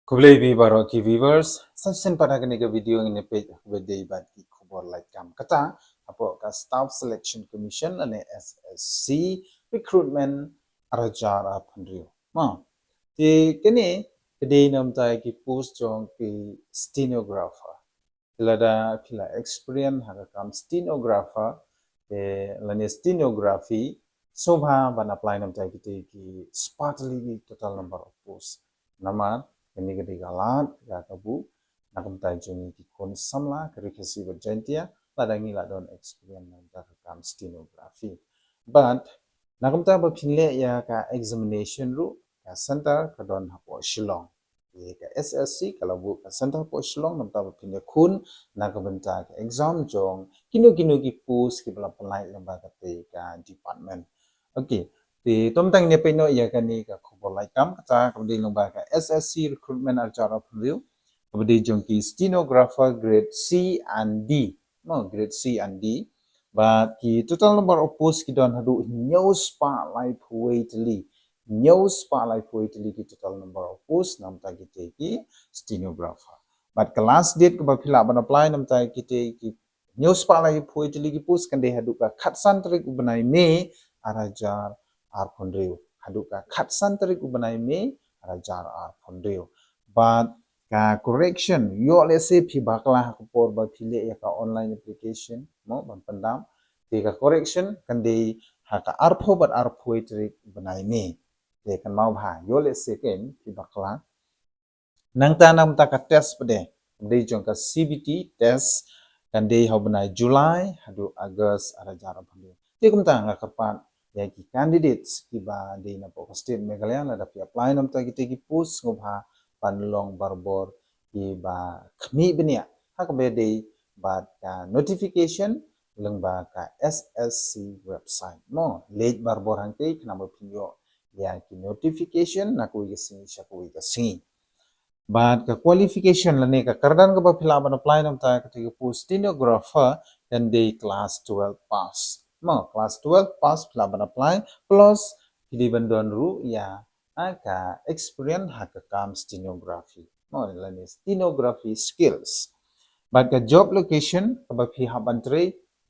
Kublai baro ki viewers session pada kini ke video ini page berdei bat ki khobor like kam kata apo ka staff selection commission ane SSC recruitment arajara phandrio ma ti kini kedai nam tai ki post jong ki stenographer lada phila experience ha kam stenographer lani stenography sobha ban apply nam tai ki spartly total number of posts nama ini ketika lat ya kabu nak mentai jungi ki kon samla kerikasi berjantia ladangi ladon experience nak kam stenography but nak mentai berpinle ya ka examination ru ka center kadon hapo shillong ka SSC kalau bu ka center hapo shillong namta berpinle kun nak mentai ka exam jong kino ki post ki bala pelai lembaga ka department okay thì tóm tanh này bên nội giờ cái này cả khổ lại cắm ta còn đi lồng bài cái SSC recruitment ở chỗ đó phần liu còn đi trong cái stenographer grade C and D mà grade C and D và cái total number of posts kita don hadu new spotlight poetry new spotlight poetry cái total number of posts nam ta kita cái stenographer but class date cái bao phila ban apply nam ta kita cái new spotlight poetry cái post kan dia hadu ka khatsan tarik ubanai me arajar ar phondreu haduka khatsan tarik ubanai me rajar ar phondreu but ka correction yo let's say phi bakla ha por ba phile ya ka online application mo ban pandam ti ka correction kan de ha ka ar pho bat ar phoi tarik ubanai me de kan mau bha yo let's say ken phi bakla nang ta nam ta ka test pade de jong ka CBT test kan de ha banai July hadu August rajar ar phondreu ti kum ta nga kapan ya ki candidates ki ba de na po state Meghalaya la da pi apply nam ta ki ki post ngobha panlong barbor ki ba khmi benia ha ka be de ba ka notification leng ba ka SSC website mo late barbor hang te khna mo pinyo ya ki notification na ko ki sing sha ko ki sing ba ka qualification la ne ka kardan ka ba phila ban apply nam ta ki post stenographer then de class 12 pass mo class 12 pass phila ban apply plus kidi bandon ru ya ka experience ha ka kam stenography mo la ne stenography skills but ka job location ka ba phi ha ban tre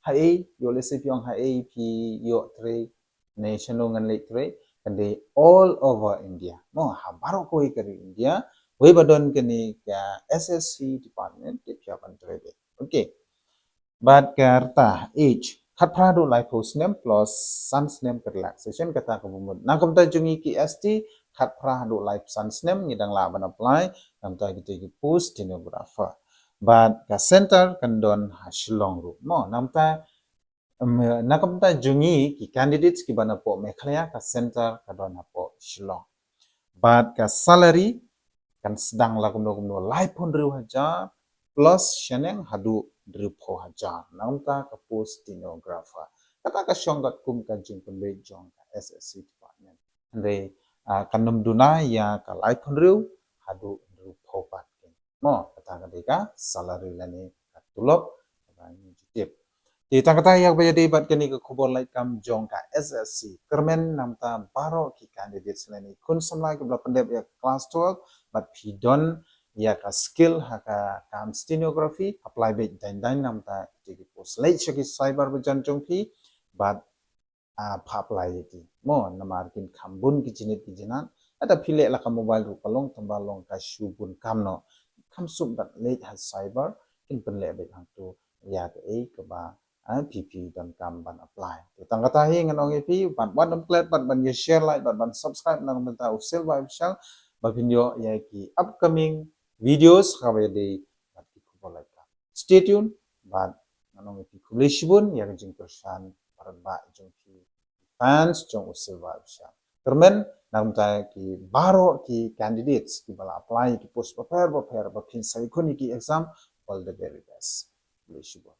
ha e yo le se pyong ha e phi yo tre national ngan le tre kan de all over India mo ha baro ko e kari India we badon kani ka SSC department ke phi ban tre okay but karta age khat phra do life host name plus son's name ke relaxation kata ka bumud nang kam ta jungi ki ST khat phra do life son's name ni dang la ban apply nam ta ki post stenographer but ka center kan don ha shillong ru mo nam ta nang kam ta jungi ki candidates ki ban po Meghalaya ka center ka don ha po shillong but ka salary kan sedang la kumno life pon ru hajar plus shaneng hadu dripho hajar namta ka post stenographer kata ka shongat kum ka jing pembe jong ka SSC department andre kanum duna ya ka life honriu hadu dripho pat mo kata ka deka salary lani ka tulop ka ni tip ti ta kata yak bayade bat kani ka khobor lai kam jong ka SSC kermen namta baro ki candidates lani kun samlai ka bla pendep ya class 12 but pidon ya ka skill ha ka kam stenography apply be dan nam ta ti post late shaki cyber bejan jong phi but pha apply ti mo namar kin khambun ki jinit ki jinan ata phile la ka mobile ru kalong tamba long ka shubun kamno khamsum bat late ha cyber kin pen le be hang tu ya ka e ka ba pp dan kam ban apply tang kata hi nganong pi ban ban plate ban ye share like ban subscribe nang menta Silva official ba video ya ki upcoming videos kawede pati kubolai ka stay tuned but nanong iti kulishbun yang jing persan parba jong ki fans jong Silva official termen nam ta ki baro ki candidates ki bala apply ki post prepare ba phin sai khoni ki exam all the very best kulishbun